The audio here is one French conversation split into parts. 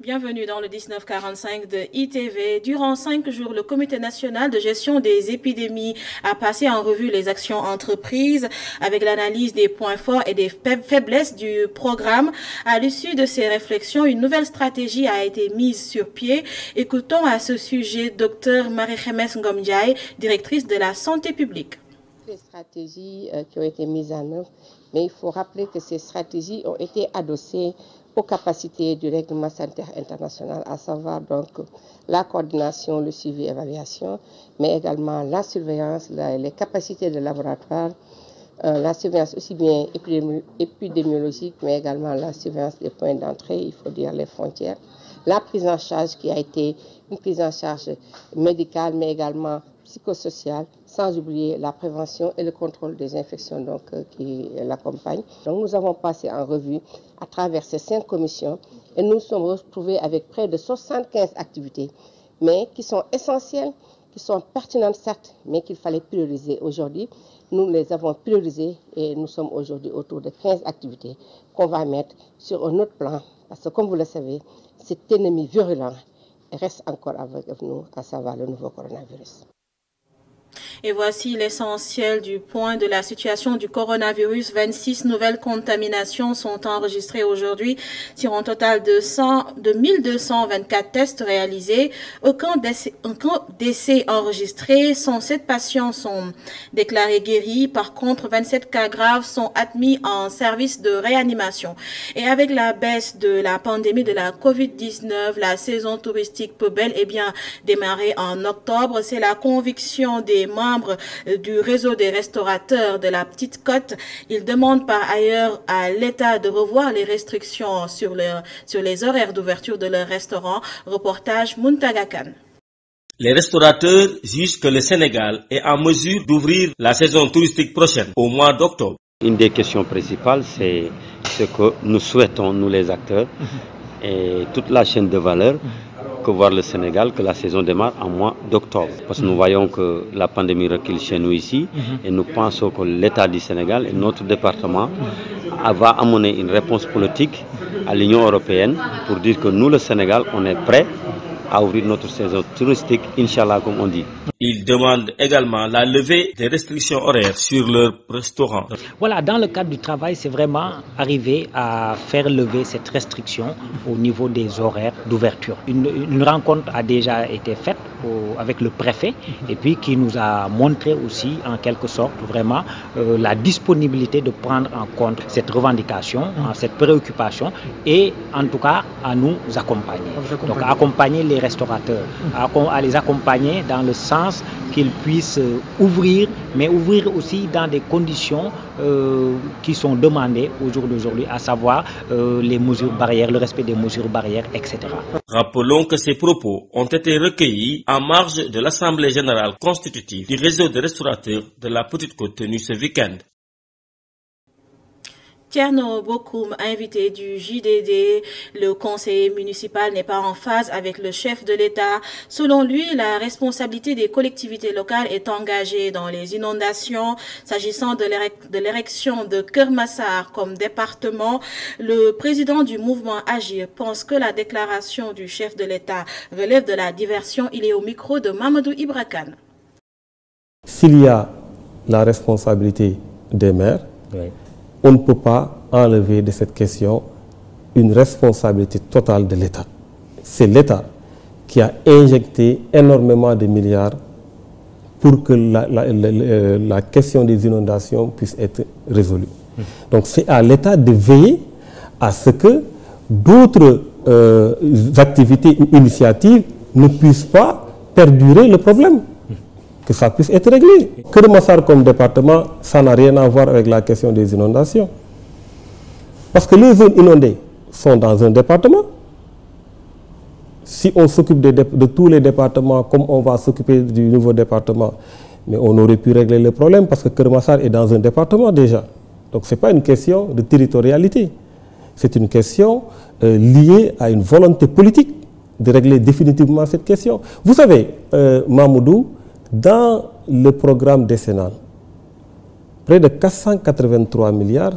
Bienvenue dans le 1945 de ITV. Durant 5 jours, le Comité national de gestion des épidémies a passé en revue les actions entreprises avec l'analyse des points forts et des faiblesses du programme. À l'issue de ces réflexions, une nouvelle stratégie a été mise sur pied. Écoutons à ce sujet Dr Marie-Khémesse Ngom-Ndiaye, directrice de la santé publique. Les stratégies qui ont été mises en œuvre, mais il faut rappeler que ces stratégies ont été adossées aux capacités du règlement sanitaire international, à savoir donc la coordination, le suivi et l'évaluation, mais également la surveillance, les capacités de laboratoire, la surveillance aussi bien épidémiologique, mais également la surveillance des points d'entrée, il faut dire les frontières, la prise en charge qui a été une prise en charge médicale, mais également psychosociale, sans oublier la prévention et le contrôle des infections donc, qui l'accompagnent. Donc nous avons passé en revue à travers ces 5 commissions et nous nous sommes retrouvés avec près de 75 activités, mais qui sont essentielles, qui sont pertinentes certes, mais qu'il fallait prioriser aujourd'hui. Nous les avons priorisées et nous sommes aujourd'hui autour de 15 activités qu'on va mettre sur un autre plan, parce que comme vous le savez, cet ennemi virulent reste encore avec nous, à savoir le nouveau coronavirus. Et voici l'essentiel du point de la situation du coronavirus. 26 nouvelles contaminations sont enregistrées aujourd'hui sur un total de 1224 tests réalisés. Aucun décès enregistré. 107 patients sont déclarés guéris. Par contre, 27 cas graves sont admis en service de réanimation. Et avec la baisse de la pandémie de la COVID-19, la saison touristique peut bel et bien démarrer en octobre. C'est la conviction des membres du réseau des restaurateurs de la Petite Côte. Ils demandent par ailleurs à l'État de revoir les restrictions sur les horaires d'ouverture de leurs restaurants. Reportage Muntaga Khan. Les restaurateurs jugent que le Sénégal est en mesure d'ouvrir la saison touristique prochaine au mois d'octobre. Une des questions principales, c'est ce que nous souhaitons, nous les acteurs, et toute la chaîne de valeur, que voir le Sénégal, que la saison démarre en mois d'octobre. Parce que nous voyons que la pandémie recule chez nous ici et nous pensons que l'État du Sénégal et notre département va amener une réponse politique à l'Union européenne pour dire que nous, le Sénégal, on est prêt à ouvrir notre saison touristique, Inch'Allah, comme on dit. Ils demandent également la levée des restrictions horaires sur leurs restaurants. Voilà, dans le cadre du travail, c'est vraiment arriver à faire lever cette restriction au niveau des horaires d'ouverture. Une rencontre a déjà été faite avec le préfet et puis qui nous a montré aussi en quelque sorte vraiment la disponibilité de prendre en compte cette revendication, cette préoccupation et en tout cas à nous accompagner. Donc à accompagner les restaurateurs, à les accompagner dans le sens qu'ils puissent ouvrir, mais ouvrir aussi dans des conditions qui sont demandées au jour d'aujourd'hui, à savoir les mesures barrières, le respect des mesures barrières, etc. Rappelons que ces propos ont été recueillis en marge de l'Assemblée générale constitutive du réseau de restaurateurs de la Petite Côte tenue ce week-end. Thierno Bokoum, invité du JDD, le conseiller municipal n'est pas en phase avec le chef de l'État. Selon lui, la responsabilité des collectivités locales est engagée dans les inondations. S'agissant de l'érection de Kermassar comme département, le président du mouvement Agir pense que la déclaration du chef de l'État relève de la diversion. Il est au micro de Mamadou Ibrakan. S'il y a la responsabilité des maires, oui, on ne peut pas enlever de cette question une responsabilité totale de l'État. C'est l'État qui a injecté énormément de milliards pour que la question des inondations puisse être résolue. Donc c'est à l'État de veiller à ce que d'autres activités ou initiatives ne puissent pas perdurer le problème, que ça puisse être réglé. Kermassar comme département, ça n'a rien à voir avec la question des inondations. Parce que les zones inondées sont dans un département. Si on s'occupe de tous les départements comme on va s'occuper du nouveau département, mais on aurait pu régler le problème parce que Kermassar est dans un département déjà. Donc ce n'est pas une question de territorialité. C'est une question liée à une volonté politique de régler définitivement cette question. Vous savez, Mamoudou, dans le programme décennal, près de 483 milliards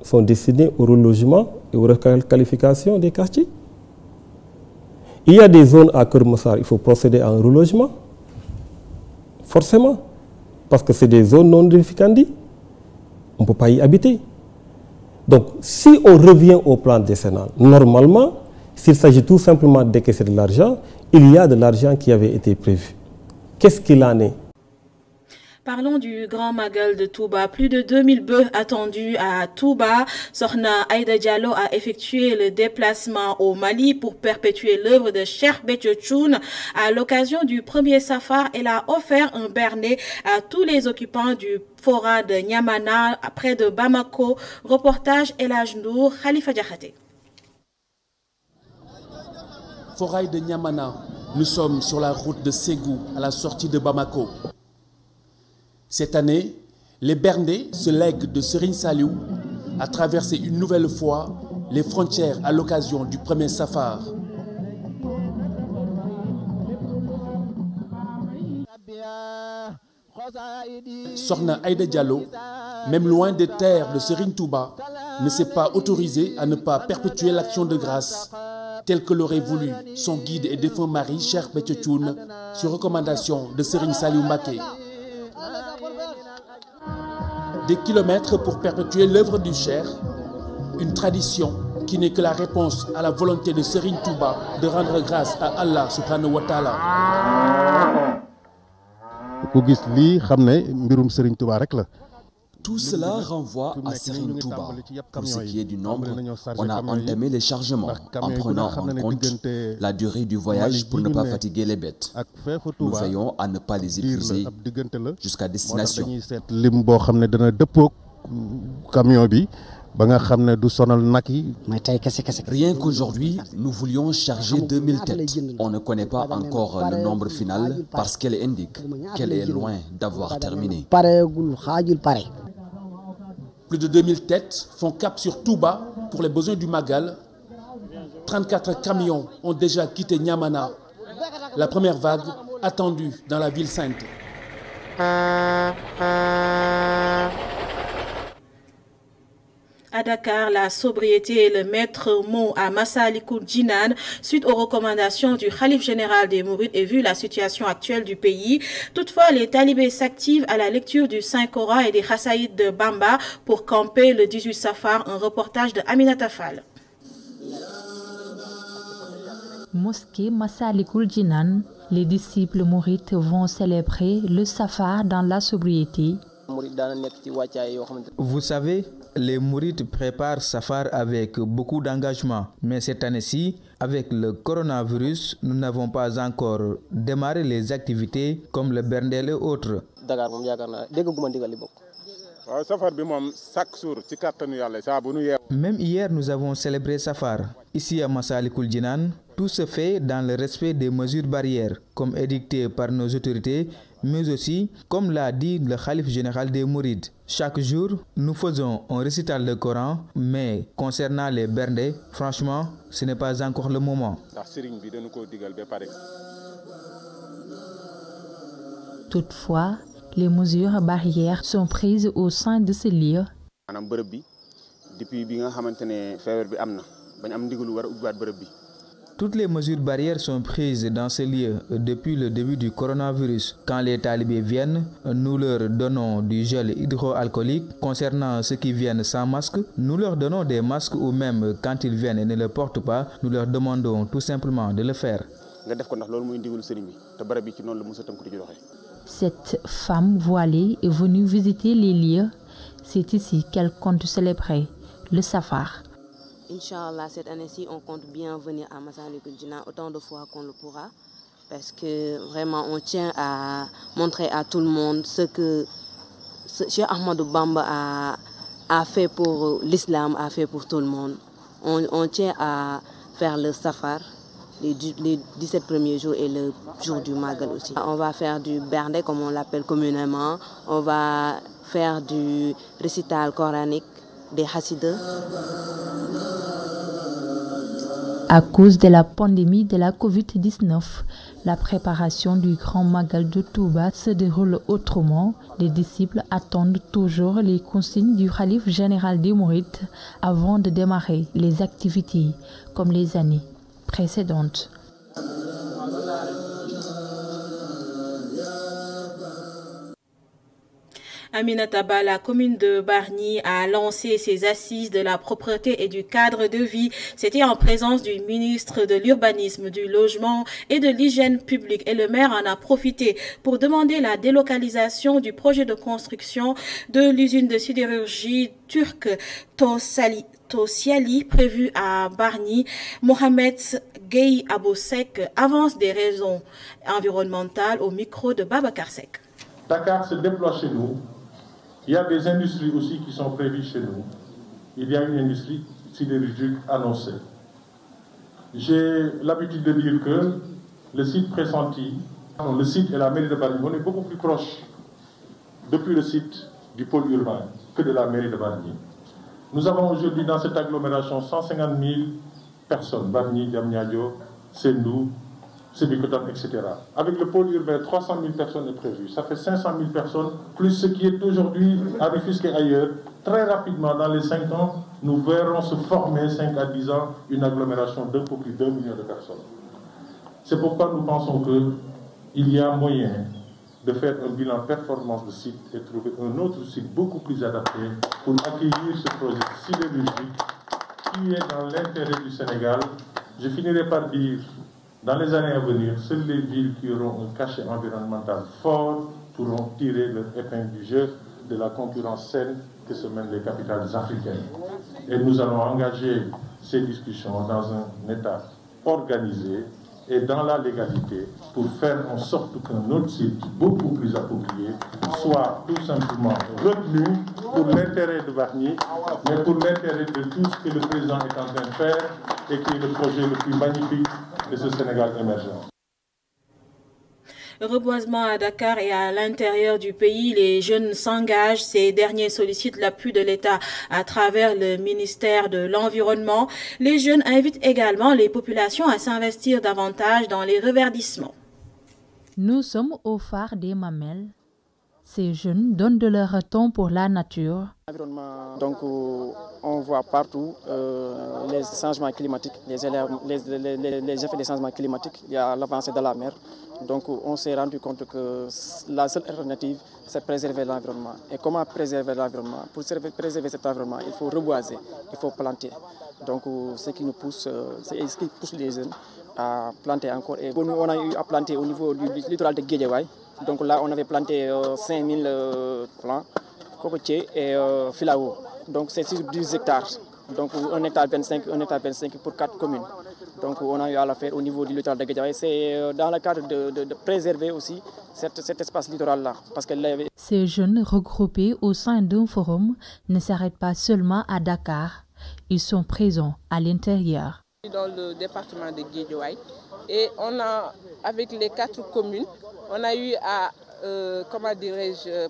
sont destinés au relogement et aux requalifications des quartiers. Il y a des zones à Keur Massar, il faut procéder à un relogement, forcément, parce que c'est des zones non edificantes. On ne peut pas y habiter. Donc, si on revient au plan décennal, normalement, s'il s'agit tout simplement de décaisser de l'argent, il y a de l'argent qui avait été prévu. Qu'est-ce qu'il en est? Parlons du Grand Magal de Touba. Plus de 2000 bœufs attendus à Touba. Sokhna Aïda Diallo a effectué le déplacement au Mali pour perpétuer l'œuvre de Cheikh Béthio Thioune. À l'occasion du premier safar, elle a offert un bernet à tous les occupants du fora de Niamana, près de Bamako. Reportage El Hadj Ndour, Khalifa Diakhaté. Forail de Niamana, nous sommes sur la route de Ségou, à la sortie de Bamako. Cette année, les Berndais se lèguent de Serigne Saliou à traverser une nouvelle fois les frontières à l'occasion du premier safar. Sokhna Aïda Diallo, même loin des terres de Serigne Touba, ne s'est pas autorisée à ne pas perpétuer l'action de grâce tel que l'aurait voulu son guide et défunt mari, Cheikh Béthio Thioune, sur recommandation de Serigne Saliou Mbacké. Des kilomètres pour perpétuer l'œuvre du Cheikh, une tradition qui n'est que la réponse à la volonté de Serigne Touba de rendre grâce à Allah subhanahu wa ta'ala. Tout cela renvoie à Serigne Touba. Pour ce qui est du nombre, on a entamé les chargements en prenant en compte la durée du voyage pour ne pas fatiguer les bêtes. Nous veillons à ne pas les épuiser jusqu'à destination. Rien qu'aujourd'hui, nous voulions charger 2000 têtes. On ne connaît pas encore le nombre final parce qu'elle indique qu'elle est loin d'avoir terminé. Plus de 2000 têtes font cap sur Touba pour les besoins du Magal. 34 camions ont déjà quitté Niamana. La première vague attendue dans la ville sainte. À Dakar, la sobriété est le maître mot à Massalikul Jinan suite aux recommandations du Khalife général des Mourides et vu la situation actuelle du pays. Toutefois, les talibés s'activent à la lecture du Saint-Coran et des Khassaïd de Bamba pour camper le 18 Safar. Un reportage de Aminata Fall. Mosquée Massalikul Jinan, les disciples mourides vont célébrer le Safar dans la sobriété. Vous savez, les mourides préparent Safar avec beaucoup d'engagement. Mais cette année-ci, avec le coronavirus, nous n'avons pas encore démarré les activités comme le Berndel et autres. Même hier, nous avons célébré Safar. Ici à Massalikul Jinan, tout se fait dans le respect des mesures barrières, comme édictées par nos autorités, mais aussi, comme l'a dit le Khalife général des Mourides. Chaque jour, nous faisons un récital de Coran, mais concernant les Berndais, franchement, ce n'est pas encore le moment. Toutefois, les mesures barrières sont prises au sein de ce lieu. Toutes les mesures barrières sont prises dans ce lieu depuis le début du coronavirus. Quand les talibés viennent, nous leur donnons du gel hydroalcoolique. Concernant ceux qui viennent sans masque, nous leur donnons des masques ou même quand ils viennent et ne le portent pas, nous leur demandons tout simplement de le faire. Cette femme voilée est venue visiter les lieux. C'est ici qu'elle compte célébrer le Safar. Inch'Allah, cette année-ci, on compte bien venir à Massalikul Jinan autant de fois qu'on le pourra. Parce que vraiment, on tient à montrer à tout le monde ce que Cheikh Ahmadou Bamba a fait pour l'islam, a fait pour tout le monde. On tient à faire le Safar, les 17 premiers jours et le jour du Magal aussi. On va faire du Berndé, comme on l'appelle communément. On va faire du récital coranique, des Hassides. À cause de la pandémie de la Covid-19, la préparation du Grand Magal de Touba se déroule autrement. Les disciples attendent toujours les consignes du Khalife général des Mourides avant de démarrer les activités comme les années précédentes. Aminata Ba, la commune de Bargny a lancé ses assises de la propreté et du cadre de vie. C'était en présence du ministre de l'Urbanisme, du Logement et de l'Hygiène publique. Et le maire en a profité pour demander la délocalisation du projet de construction de l'usine de sidérurgie turque Tosiali prévue à Bargny. Mohamed Gueye Abosek avance des raisons environnementales au micro de Babacar Sek. Dakar se déploie chez nous. Il y a des industries aussi qui sont prévues chez nous. Il y a une industrie sidérurgique annoncée. J'ai l'habitude de dire que le site pressenti, le site et la mairie de Bargny, on est beaucoup plus proche depuis le site du pôle urbain que de la mairie de Bargny. Nous avons aujourd'hui dans cette agglomération 150 000 personnes, Bargny, Diamniadio, Sendou, Sébikotane, etc. Avec le pôle urbain, 300 000 personnes est prévu. Ça fait 500 000 personnes, plus ce qui est aujourd'hui à Rufisque et ailleurs. Très rapidement, dans les 5 ans, nous verrons se former, 5 à 10 ans, une agglomération d'un peu plus d'1 million de personnes. C'est pourquoi nous pensons qu'il y a moyen de faire un bilan performance de site et trouver un autre site beaucoup plus adapté pour accueillir ce projet sidérurgique qui est dans l'intérêt du Sénégal. Je finirai par dire, dans les années à venir, seules les villes qui auront un cachet environnemental fort pourront tirer leur épingle du jeu de la concurrence saine que se mènent les capitales africaines. Et nous allons engager ces discussions dans un état organisé et dans la légalité pour faire en sorte qu'un autre site beaucoup plus approprié soit tout simplement retenu pour l'intérêt de Bargny, mais pour l'intérêt de tout ce que le président est en train de faire et qui est le projet le plus magnifique de ce Sénégal émergent. Reboisement à Dakar et à l'intérieur du pays, les jeunes s'engagent. Ces derniers sollicitent l'appui de l'État à travers le ministère de l'Environnement. Les jeunes invitent également les populations à s'investir davantage dans les reverdissements. Nous sommes au phare des Mamelles. Ces jeunes donnent de leur temps pour la nature. Donc on voit partout les changements climatiques, les effets des changements climatiques. Il y a l'avancée de la mer. Donc on s'est rendu compte que la seule alternative, c'est préserver l'environnement. Et comment préserver l'environnement? Pour préserver cet environnement, il faut reboiser, il faut planter. Donc ce qui nous pousse, c'est ce qui pousse les jeunes à planter encore. Et nous, on a eu à planter au niveau du littoral de Guédiawaye. Donc là, on avait planté 5000 plants, cocotiers et filao. Donc c'est sur 10 hectares. Donc 1 hectare 25, 1 hectare 25 pour 4 communes. Donc on a eu à la faire au niveau du littoral de Guédiawaye. C'est dans le cadre de préserver aussi cet espace littoral-là. Ces jeunes regroupés au sein d'un forum ne s'arrêtent pas seulement à Dakar. Ils sont présents à l'intérieur. Dans le département de Guédiawaye. Et on a, avec les 4 communes, on a eu à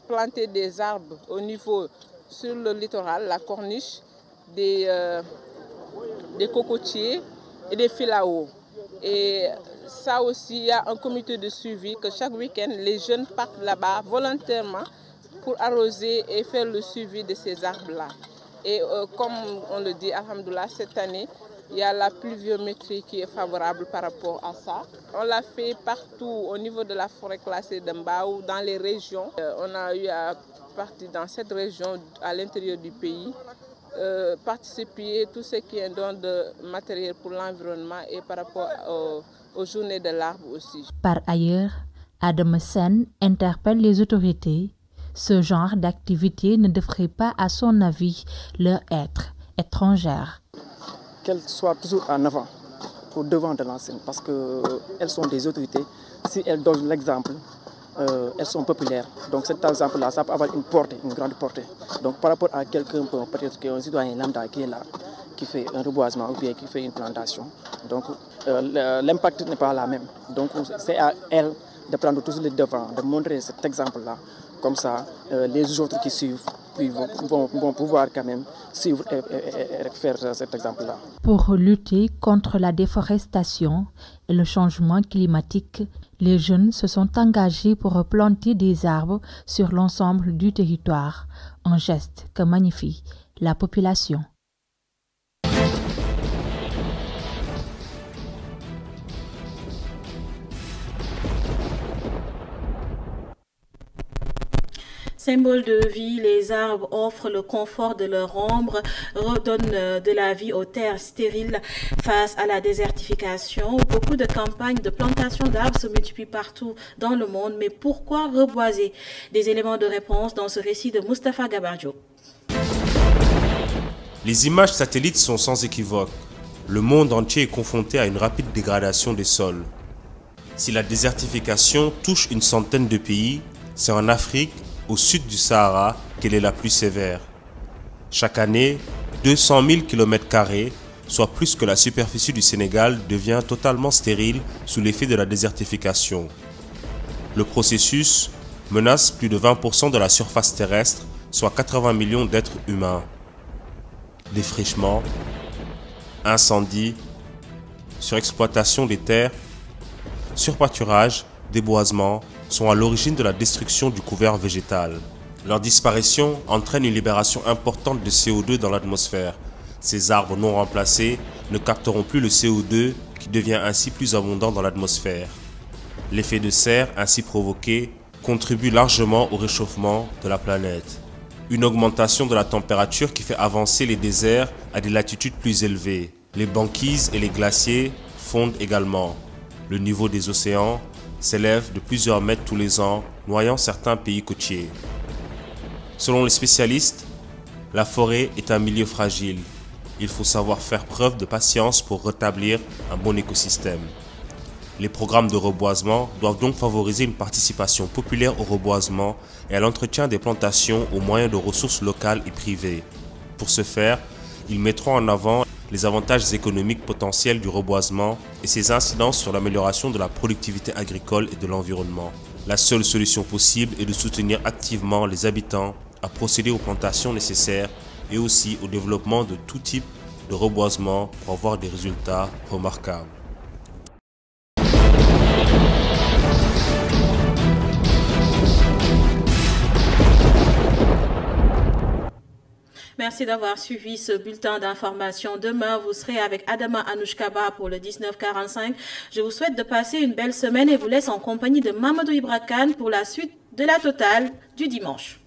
planter des arbres au niveau sur le littoral, la corniche, des cocotiers et des filao. Et ça aussi, il y a un comité de suivi que chaque week-end, les jeunes partent là-bas volontairement pour arroser et faire le suivi de ces arbres-là. Et comme on le dit, alhamdoulilah, cette année, il y a la pluviométrie qui est favorable par rapport à ça. On l'a fait partout au niveau de la forêt classée de Mbao, dans les régions. On a eu à partir dans cette région, à l'intérieur du pays, participer à tout ce qui est don de matériel pour l'environnement et par rapport aux journées de l'arbre aussi. Par ailleurs, Adam Sen interpelle les autorités. Ce genre d'activité ne devrait pas, à son avis, leur être étrangère. Qu'elles soient toujours en avant, au devant de l'enseigne, parce qu'elles sont des autorités. Si elles donnent l'exemple, elles sont populaires. Donc cet exemple-là, ça peut avoir une portée, une grande portée. Donc par rapport à quelqu'un, peut-être qu'un citoyen lambda qui est là, qui fait un reboisement ou bien qui fait une plantation, donc l'impact n'est pas la même. Donc c'est à elles de prendre tous les devants, de montrer cet exemple-là. Comme ça, les autres qui suivent vont pouvoir quand même suivre et faire cet exemple-là. Pour lutter contre la déforestation et le changement climatique, les jeunes se sont engagés pour planter des arbres sur l'ensemble du territoire, un geste que magnifie la population. Symbole de vie, les arbres offrent le confort de leur ombre, redonnent de la vie aux terres stériles face à la désertification. Beaucoup de campagnes de plantation d'arbres se multiplient partout dans le monde, mais pourquoi reboiser? Des éléments de réponse dans ce récit de Mustapha Gabarjo. Les images satellites sont sans équivoque. Le monde entier est confronté à une rapide dégradation des sols. Si la désertification touche une centaine de pays, c'est en Afrique, au sud du Sahara, qu'elle est la plus sévère. Chaque année, 200 000 km², soit plus que la superficie du Sénégal, devient totalement stérile sous l'effet de la désertification. Le processus menace plus de 20% de la surface terrestre, soit 80 millions d'êtres humains. Défrichement, incendies, surexploitation des terres, surpâturage, déboisement sont à l'origine de la destruction du couvert végétal. Leur disparition entraîne une libération importante de CO2 dans l'atmosphère. Ces arbres non remplacés ne capteront plus le CO2 qui devient ainsi plus abondant dans l'atmosphère. L'effet de serre ainsi provoqué contribue largement au réchauffement de la planète. Une augmentation de la température qui fait avancer les déserts à des latitudes plus élevées. Les banquises et les glaciers fondent également. Le niveau des océans s'élève de plusieurs mètres tous les ans, noyant certains pays côtiers. Selon les spécialistes, la forêt est un milieu fragile. Il faut savoir faire preuve de patience pour rétablir un bon écosystème. Les programmes de reboisement doivent donc favoriser une participation populaire au reboisement et à l'entretien des plantations au moyen de ressources locales et privées. Pour ce faire, ils mettront en avant les avantages économiques potentiels du reboisement et ses incidences sur l'amélioration de la productivité agricole et de l'environnement. La seule solution possible est de soutenir activement les habitants à procéder aux plantations nécessaires et aussi au développement de tout type de reboisement pour avoir des résultats remarquables. Merci d'avoir suivi ce bulletin d'information. Demain, vous serez avec Adama Anouchkaba pour le 1945. Je vous souhaite de passer une belle semaine et vous laisse en compagnie de Mamadou Ibrakan pour la suite de la totale du dimanche.